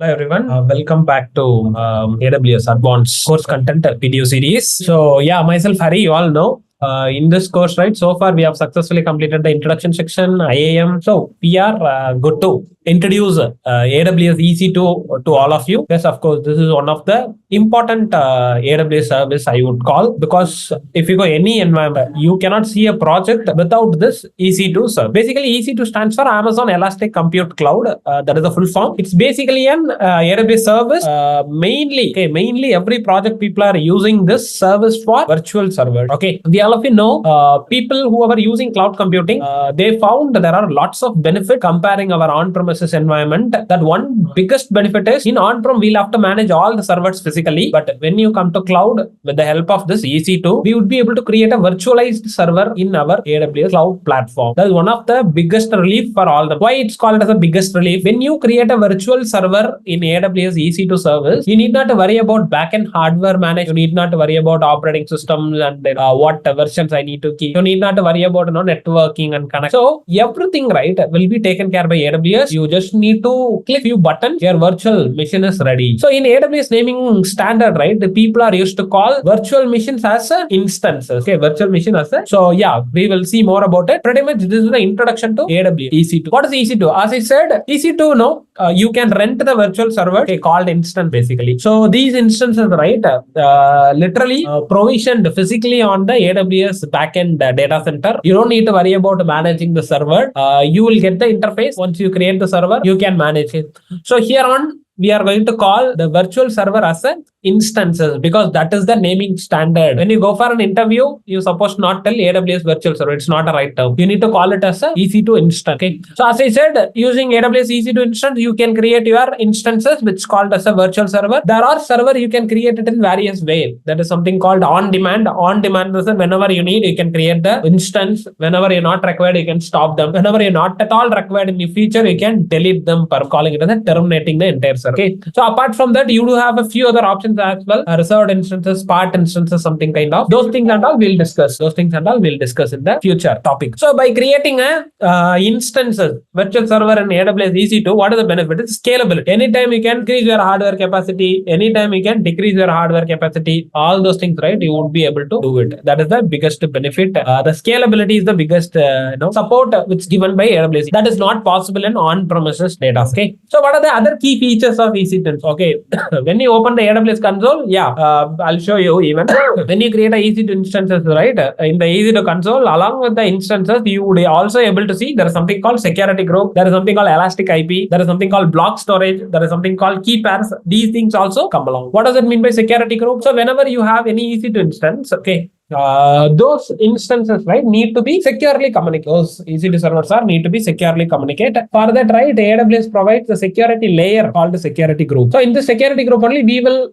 Hello everyone, welcome back to AWS Advanced Course Content video series. So yeah, myself Hari, you all know. In this course, right, so far we have successfully completed the introduction section, IAM. So we are good to introduce AWS EC2 to all of you. Yes, of course, this is one of the important AWS service I would call, because if you go any environment, you cannot see a project without this EC2 service. Basically, EC2 stands for Amazon Elastic Compute Cloud. That is the full form. It's basically an AWS service. Mainly every project people are using this service for virtual server. Okay, we all of you know, people who are using cloud computing, they found there are lots of benefit comparing our on-premises environment. That one biggest benefit is in on-prem we'll have to manage all the servers physically, but when you come to cloud with the help of this EC2, we would be able to create a virtualized server in our AWS cloud platform. That is one of the biggest relief for all them. Why it's called as a biggest relief? When you create a virtual server in AWS EC2 service, you need not to worry about backend hardware management. You need not to worry about operating systems and what versions I need to keep. You need not to worry about networking and connect. So everything, right, will be taken care by AWS. You just need to click few buttons. Your virtual machine is ready. So in AWS naming standard, right, the people are used to call virtual machines as instances. Okay, virtual machine as a. So yeah, we will see more about it. Pretty much this is the introduction to AWS EC2. What is EC2? As I said, EC2, you can rent the virtual server, called instance basically. So these instances, right, literally provisioned physically on the AWS backend data center. You don't need to worry about managing the server. You will get the interface. Once you create the server, you can manage it. So here on, we are going to call the virtual server as an instances, because that is the naming standard. When you go for an interview, you supposed not tell AWS virtual server. It's not a right term. You need to call it as a EC2 instance. Okay. So as I said, using AWS EC2 instance, you can create your instances, which is called as a virtual server. There are server you can create it in various ways. That is something called on demand. On demand is whenever you need, you can create the instance. Whenever you're not required, you can stop them. Whenever you're not at all required in the future, you can delete them per calling it as a terminating the entire server. Okay. So apart from that, you do have a few other options as well. Reserved instances, part instances, something kind of. Those things and all we'll discuss. Those things and all we'll discuss in the future topic. So by creating a instances, virtual server in AWS EC2, what is the benefit? It's scalability. Anytime you can increase your hardware capacity, anytime you can decrease your hardware capacity, all those things, right, you would be able to do it. That is the biggest benefit. The scalability is the biggest support which is given by AWS. That is not possible in on-premises data. Okay. So what are the other key features of EC2? Okay. When you open the AWS console, I'll show you even. When you create a EC2 instances, right, in the EC2 console, along with the instances, you would also able to see there is something called security group, there is something called elastic IP, there is something called block storage, there is something called key pairs. These things also come along. What does it mean by security group? So whenever you have any EC2 instance, okay, those instances, right, need to be securely communicated. Those EC2 servers need to be securely communicated. For that, right, AWS provides the security layer called the security group. So in the security group only, we will,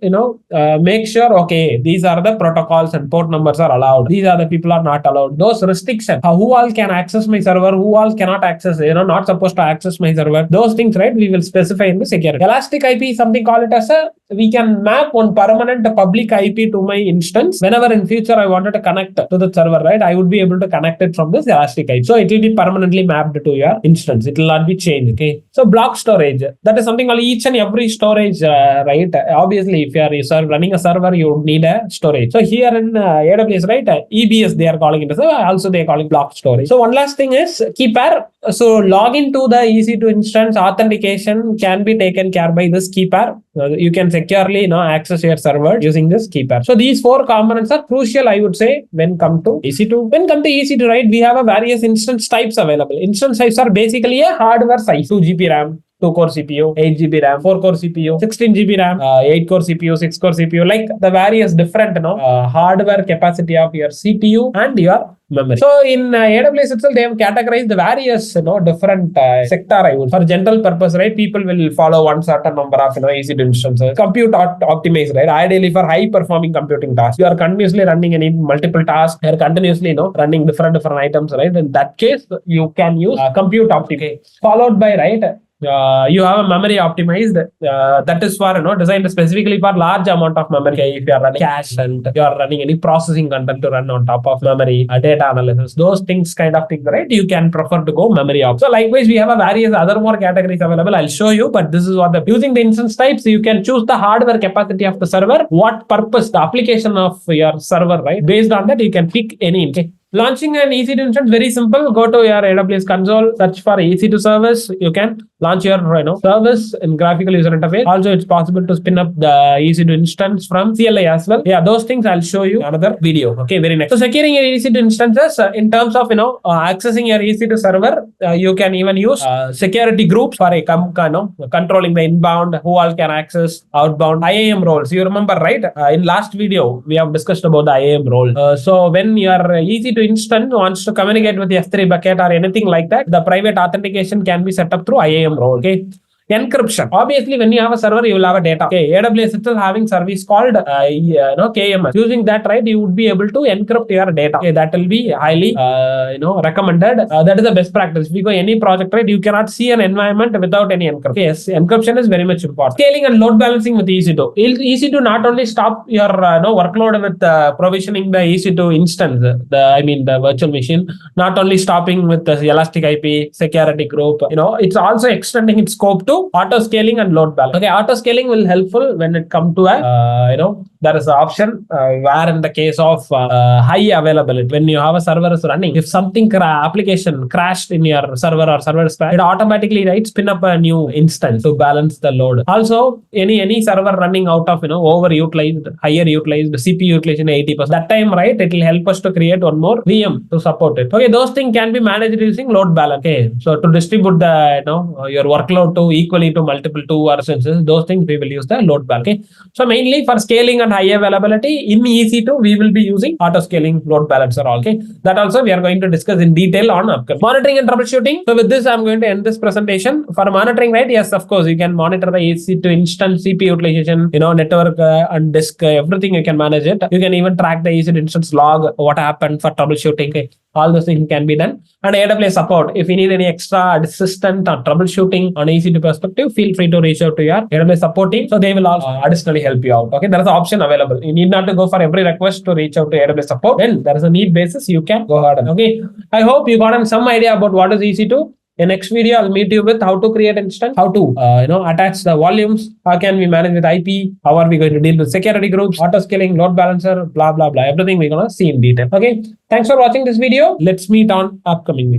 make sure, okay, these are the protocols and port numbers are allowed. These are the people are not allowed. Those restrictions, who all can access my server, who all cannot access, not supposed to access my server. Those things, right, we will specify in the security. Elastic IP, something called it as we can map one permanent public IP to my instance. Whenever in future I wanted to connect to the server, right, I would be able to connect it from this elastic IP. So it will be permanently mapped to your instance. It will not be changed. Okay. So block storage, that is something called each and every storage, right? Obviously, if you are running a server, you need a storage. So here in AWS, right, EBS they are calling it. So also they are calling block storage. So one last thing is key pair. So login to the EC2 instance, authentication can be taken care by this key pair. You can securely access your server using this key pair. So these four components are crucial, I would say, when come to EC2. When come to EC2, right, we have a various instance types available. Instance types are basically a hardware size, 2 GB RAM, 2-core CPU, 8 GB RAM, 4-core CPU, 16 GB RAM, 8-core CPU, 6-core CPU, like the various different hardware capacity of your CPU and your memory. So in AWS itself, they have categorized the various different sector. I would, for general purpose, right, people will follow one certain number of EC2 instances. Compute optimized, right, ideally for high performing computing tasks. You are continuously running any multiple tasks. You are continuously running different items, right. In that case, you can use compute optimized, followed by, right, You have a memory optimized. That is for designed specifically for large amount of memory. Okay, if you are running cache and you are running any processing content to run on top of memory, data analysis, those things kind of things, right? You can prefer to go memory op. So likewise, we have a various other more categories available. I'll show you, but this is what the using the instance types. You can choose the hardware capacity of the server, what purpose, the application of your server, right? Based on that, you can pick any. Okay. Launching an EC2 instance, very simple. Go to your AWS console, search for EC2 service. You can launch your service in graphical user interface. Also, it's possible to spin up the EC2 instance from CLI as well. Yeah, those things I'll show you another video. Okay, very next. So securing your EC2 instances in terms of accessing your EC2 server, you can even use security groups for a controlling the inbound, who all can access outbound IAM roles. You remember, right? In last video we have discussed about the IAM role. So when your EC2 instance wants to communicate with the S3 bucket or anything like that, the private authentication can be set up through IAM role. Okay. Encryption. Obviously, when you have a server, you will have a data. Okay, AWS itself having service called KMS. Using that, right, you would be able to encrypt your data. Okay, that will be highly recommended. That is the best practice. If you go any project, right, you cannot see an environment without any encryption. Yes, encryption is very much important. Scaling and load balancing with EC2. EC2 not only stop your workload with provisioning the EC2 instance, the virtual machine, not only stopping with the elastic IP security group. It's also extending its scope to auto scaling and load balance. Okay, auto scaling will helpful when it come to there is an option where in the case of high availability, when you have a server is running, if something application crashed in your server or server is crashed, it automatically spin up a new instance to balance the load. Also, any server running out of overutilized, higher utilized CPU utilization 80%, that time, right, it will help us to create one more VM to support it. Okay, those things can be managed using load balance. Okay, so to distribute the your workload to equally to multiple two instances, those things we will use the load balance. Okay, so mainly for scaling and high availability in EC2, we will be using auto scaling load balancer. Okay, that also we are going to discuss in detail on upcoming. Monitoring and troubleshooting. So with this, I'm going to end this presentation. For monitoring, right? Yes, of course, you can monitor the EC2 instance CPU utilization, network and disk, everything you can manage it. You can even track the EC2 instance log, what happened for troubleshooting. Okay, all those things can be done. And AWS support. If you need any extra assistance or troubleshooting on EC2 perspective, feel free to reach out to your AWS support team. So they will also additionally help you out. Okay, there is an option available. You need not to go for every request to reach out to AWS support. Then there is a need basis, you can go ahead. Okay, I hope you got some idea about what is EC2. In next video, I'll meet you with how to create instance, how to attach the volumes, how can we manage with IP, how are we going to deal with security groups, auto scaling, load balancer, blah blah blah. Everything we're gonna see in detail. Okay, thanks for watching this video. Let's meet on upcoming video.